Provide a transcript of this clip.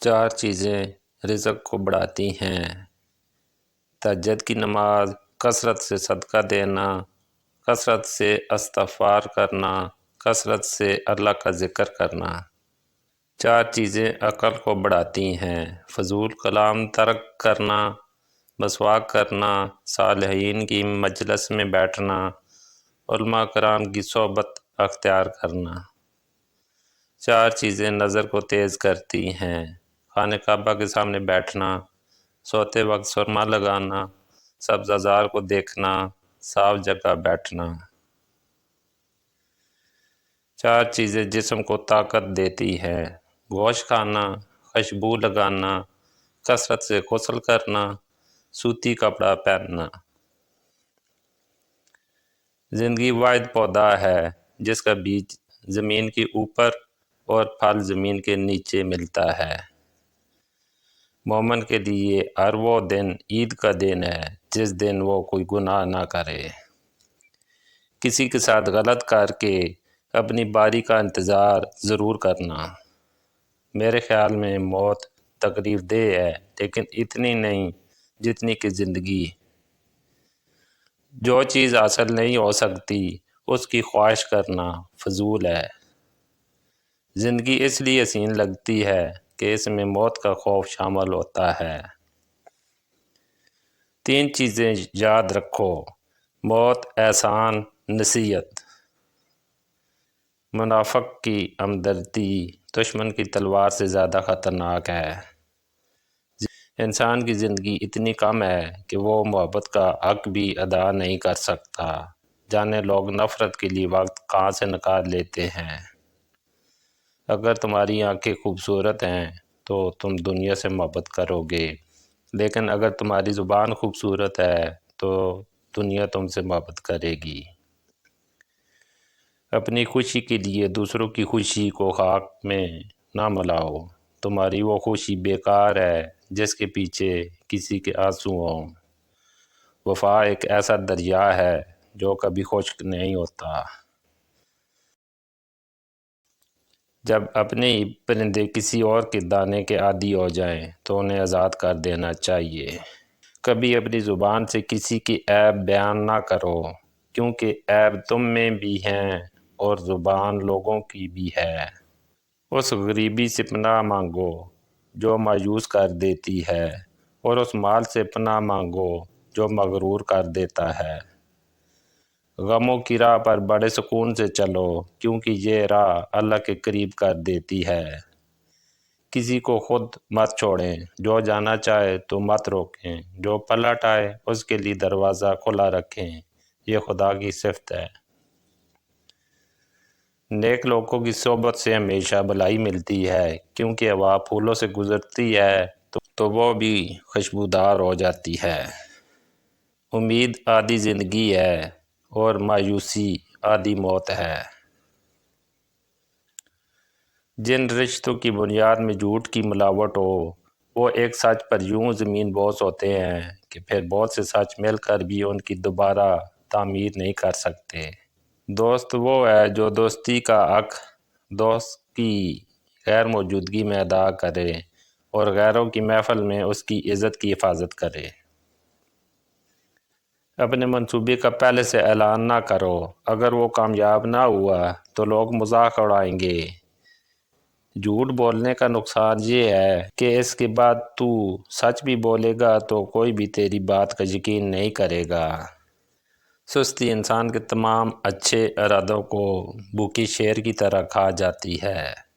چار چیزیں رزق کو بڑھاتی ہیں: تہجد کی نماز، کثرت سے صدقہ دینا، کثرت سے استغفار کرنا، کثرت سے اللہ کا ذکر کرنا۔ چار چیزیں عقل کو بڑھاتی ہیں: فضول کلام ترک کرنا، مسواک کرنا، صالحین کی مجلس میں بیٹھنا، علماء کرام کی صحبت اختیار کرنا۔ چار چیزیں نظر کو تیز کرتی ہیں: خانہ کعبہ کے سامنے بیٹھنا، سوتے وقت سرما لگانا، سبزہ زار کو دیکھنا، صاف جگہ بیٹھنا۔ چار چیزیں جسم کو طاقت دیتی ہیں: گوشت کھانا، خوشبو لگانا، کثرت سے غسل کرنا، سوتی کپڑا پہننا۔ زندگی واحد پودا ہے جس کا بیج زمین کے اوپر اور پھل زمین کے نیچے ملتا ہے۔ مومن کے لیے ہر وہ دن عید کا دن ہے جس دن وہ کوئی گناہ نہ کرے۔ کسی کے ساتھ غلط کر کے اپنی باری کا انتظار ضرور کرنا۔ میرے خیال میں موت تکلیف دہ ہے، لیکن اتنی نہیں جتنی کہ زندگی۔ جو چیز حاصل نہیں ہو سکتی اس کی خواہش کرنا فضول ہے۔ زندگی اس لیے حسین لگتی ہے کہ اس میں موت کا خوف شامل ہوتا ہے۔ تین چیزیں یاد رکھو: موت، احسان، نصیحت۔ منافق کی ہمدردی دشمن کی تلوار سے زیادہ خطرناک ہے۔ انسان کی زندگی اتنی کم ہے کہ وہ محبت کا حق بھی ادا نہیں کر سکتا۔ جانے لوگ نفرت کے لیے وقت کہاں سے نکال لیتے ہیں۔ اگر تمہاری آنکھیں خوبصورت ہیں تو تم دنیا سے محبت کرو گے، لیکن اگر تمہاری زبان خوبصورت ہے تو دنیا تم سے محبت کرے گی۔ اپنی خوشی کے لیے دوسروں کی خوشی کو خاک میں نہ ملاؤ۔ تمہاری وہ خوشی بیکار ہے جس کے پیچھے کسی کے آنسو ہوں۔ وفا ایک ایسا دریا ہے جو کبھی خشک نہیں ہوتا۔ جب اپنے ہی پرندے کسی اور کے دانے کے عادی ہو جائیں تو انہیں آزاد کر دینا چاہیے۔ کبھی اپنی زبان سے کسی کی عیب بیان نہ کرو، کیونکہ عیب تم میں بھی ہیں اور زبان لوگوں کی بھی ہے۔ اس غریبی سے پناہ مانگو جو مایوس کر دیتی ہے، اور اس مال سے پناہ مانگو جو مغرور کر دیتا ہے۔ غموں کی راہ پر بڑے سکون سے چلو، کیونکہ یہ راہ اللہ کے قریب کر دیتی ہے۔ کسی کو خود مت چھوڑیں، جو جانا چاہے تو مت روکیں، جو پلٹ آئے اس کے لیے دروازہ کھلا رکھیں۔ یہ خدا کی صفت ہے۔ نیک لوگوں کی صحبت سے ہمیشہ بھلائی ملتی ہے، کیونکہ ہوا پھولوں سے گزرتی ہے تو وہ بھی خوشبودار ہو جاتی ہے۔ امید آدھی زندگی ہے اور مایوسی آدھی موت ہے۔ جن رشتوں کی بنیاد میں جھوٹ کی ملاوٹ ہو، وہ ایک سچ پر یوں زمین بوس ہوتے ہیں کہ پھر بہت سے سچ مل کر بھی ان کی دوبارہ تعمیر نہیں کر سکتے۔ دوست وہ ہے جو دوستی کا حق دوست کی غیر موجودگی میں ادا کرے اور غیروں کی محفل میں اس کی عزت کی حفاظت کرے۔ اپنے منصوبے کا پہلے سے اعلان نہ کرو، اگر وہ کامیاب نہ ہوا تو لوگ مذاق اڑائیں گے۔ جھوٹ بولنے کا نقصان یہ ہے کہ اس کے بعد تو سچ بھی بولے گا تو کوئی بھی تیری بات کا یقین نہیں کرے گا۔ سستی انسان کے تمام اچھے ارادوں کو بھوکی شیر کی طرح کھا جاتی ہے۔